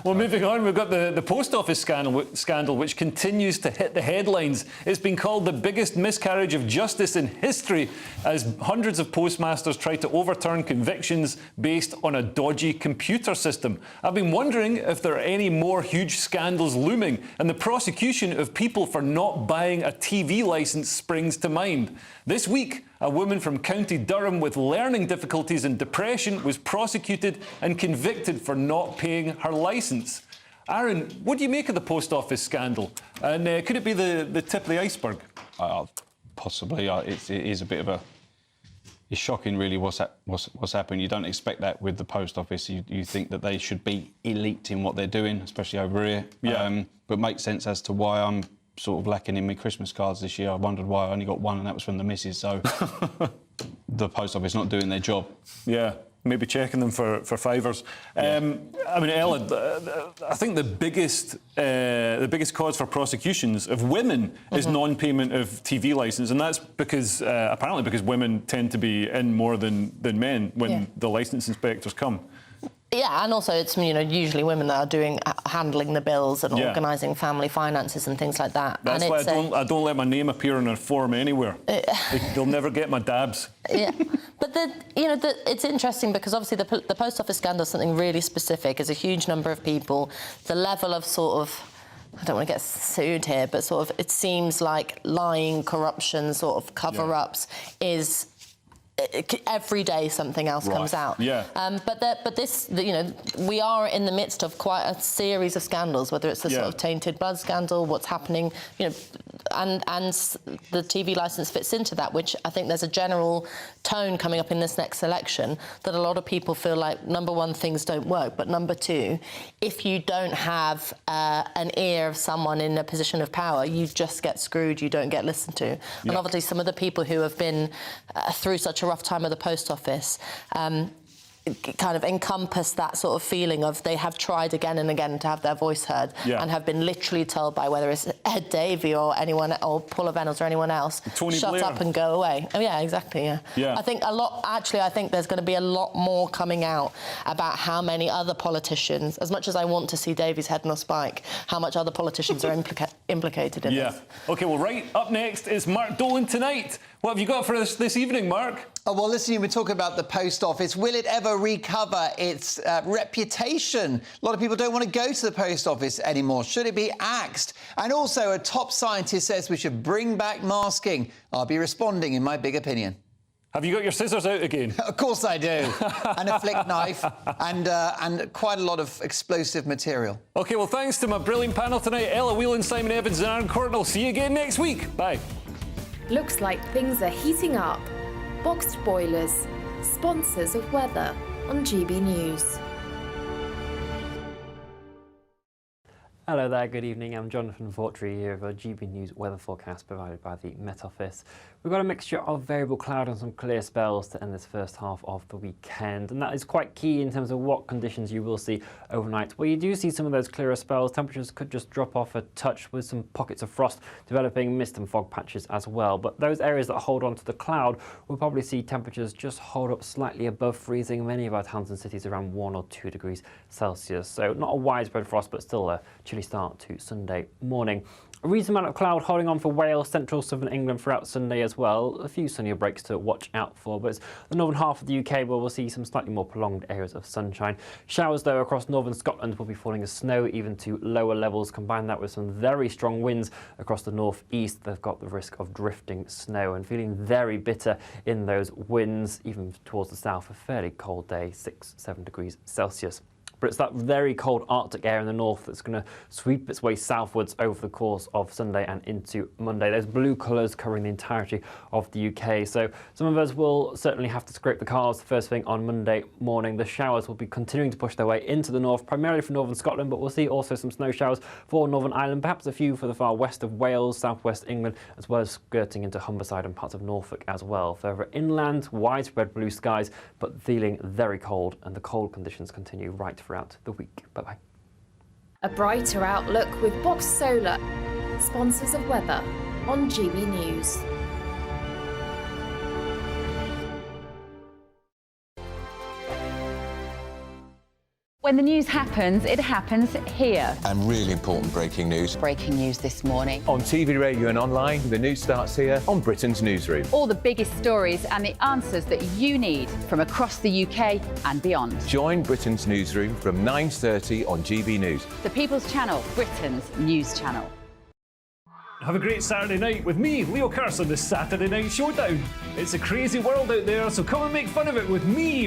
Well, moving on, we've got the post office scandal, which continues to hit the headlines. It's been called the biggest miscarriage of justice in history as hundreds of postmasters try to overturn convictions based on a dodgy computer system. I've been wondering if there are any more huge scandals looming, and the prosecution of people for not buying a TV licence springs to mind. This week, a woman from County Durham with learning difficulties and depression was prosecuted and convicted for not paying her licence. Aaron, what do you make of the post office scandal? And could it be the tip of the iceberg? possibly. It is a bit of a... It's shocking, really, what's happened. You don't expect that with the post office. You think that they should be elite in what they're doing, especially over here. Yeah. But makes sense as to why I'm sort of lacking in my Christmas cards this year. I wondered why I only got one, and that was from the missus. So the post office not doing their job. Yeah. Maybe checking them for fivers. I mean, Ella, I think the biggest cause for prosecutions of women is non-payment of TV licence, and that's because apparently because women tend to be in more than men when the licence inspectors come. Yeah, and also it's usually women that are handling the bills and organising family finances and things like that. That's and why I don't let my name appear on a form anywhere. They'll never get my dabs. Yeah, but it's interesting because obviously the post office scandal is something really specific. There's a huge number of people. The level of sort of, I don't want to get sued here, but sort of it seems like lying, corruption, sort of cover-ups is. Every day something else comes out. Yeah. But this, we are in the midst of quite a series of scandals, whether it's the sort of tainted blood scandal, what's happening, and the TV licence fits into that, which I think there's a general tone coming up in this next election that a lot of people feel like, number one, things don't work, but number two, if you don't have an ear of someone in a position of power, you just get screwed, you don't get listened to. And obviously some of the people who have been through such a rough time at the post office kind of encompass that sort of feeling of they have tried again and again to have their voice heard and have been literally told by whether it's Ed Davey or anyone, or Paula Reynolds or anyone else, Tony shut Blair. Up and go away. Oh yeah, exactly. Yeah. I think I think there's going to be a lot more coming out about how many other politicians, as much as I want to see Davy's head on a spike, how much other politicians are implicated in this. OK, well, right up next is Mark Dolan Tonight. What have you got for us this evening, Mark? Oh, well, listen, we're talking about the post office. Will it ever recover its reputation? A lot of people don't want to go to the post office anymore. Should it be axed? And also, a top scientist says we should bring back masking. I'll be responding in my big opinion. Have you got your scissors out again? Of course I do. And a flick knife and quite a lot of explosive material. OK, well, thanks to my brilliant panel tonight, Ella Whelan, Simon Evans and Aaron Courtnall. See you again next week. Bye. Looks like things are heating up. Boxed boilers, sponsors of weather on GB News. Hello there, good evening. I'm Jonathan Fortry here of a GB News weather forecast provided by the Met Office. We've got a mixture of variable cloud and some clear spells to end this first half of the weekend, and that is quite key in terms of what conditions you will see overnight. Where you do see some of those clearer spells, temperatures could just drop off a touch with some pockets of frost developing, mist and fog patches as well. But those areas that hold on to the cloud will probably see temperatures just hold up slightly above freezing. Many of our towns and cities around 1 or 2 degrees Celsius. So not a widespread frost, but still a chilly start to Sunday morning. A reasonable amount of cloud holding on for Wales, central southern England throughout Sunday as well. A few sunnier breaks to watch out for, but it's the northern half of the UK where we'll see some slightly more prolonged areas of sunshine. Showers, though, across northern Scotland will be falling as snow, even to lower levels. Combine that with some very strong winds across the north-east. They've got the risk of drifting snow and feeling very bitter in those winds, even towards the south. A fairly cold day, 6-7 degrees Celsius. But it's that very cold Arctic air in the north that's going to sweep its way southwards over the course of Sunday and into Monday. Those blue colours covering the entirety of the UK. So some of us will certainly have to scrape the cars first thing on Monday morning. The showers will be continuing to push their way into the north, primarily from northern Scotland, but we'll see also some snow showers for Northern Ireland, perhaps a few for the far west of Wales, southwest England, as well as skirting into Humberside and parts of Norfolk as well. Further inland, widespread blue skies, but feeling very cold, and the cold conditions continue right throughout the week. Bye-bye. A brighter outlook with Box Solar, sponsors of weather on GB News. When the news happens, it happens here. And really important breaking news. Breaking news this morning. On TV, radio and online, the news starts here on Britain's Newsroom. All the biggest stories and the answers that you need from across the UK and beyond. Join Britain's Newsroom from 9:30 on GB News. The People's Channel, Britain's news channel. Have a great Saturday night with me, Leo Curse, on the Saturday Night Showdown. It's a crazy world out there, so come and make fun of it with me.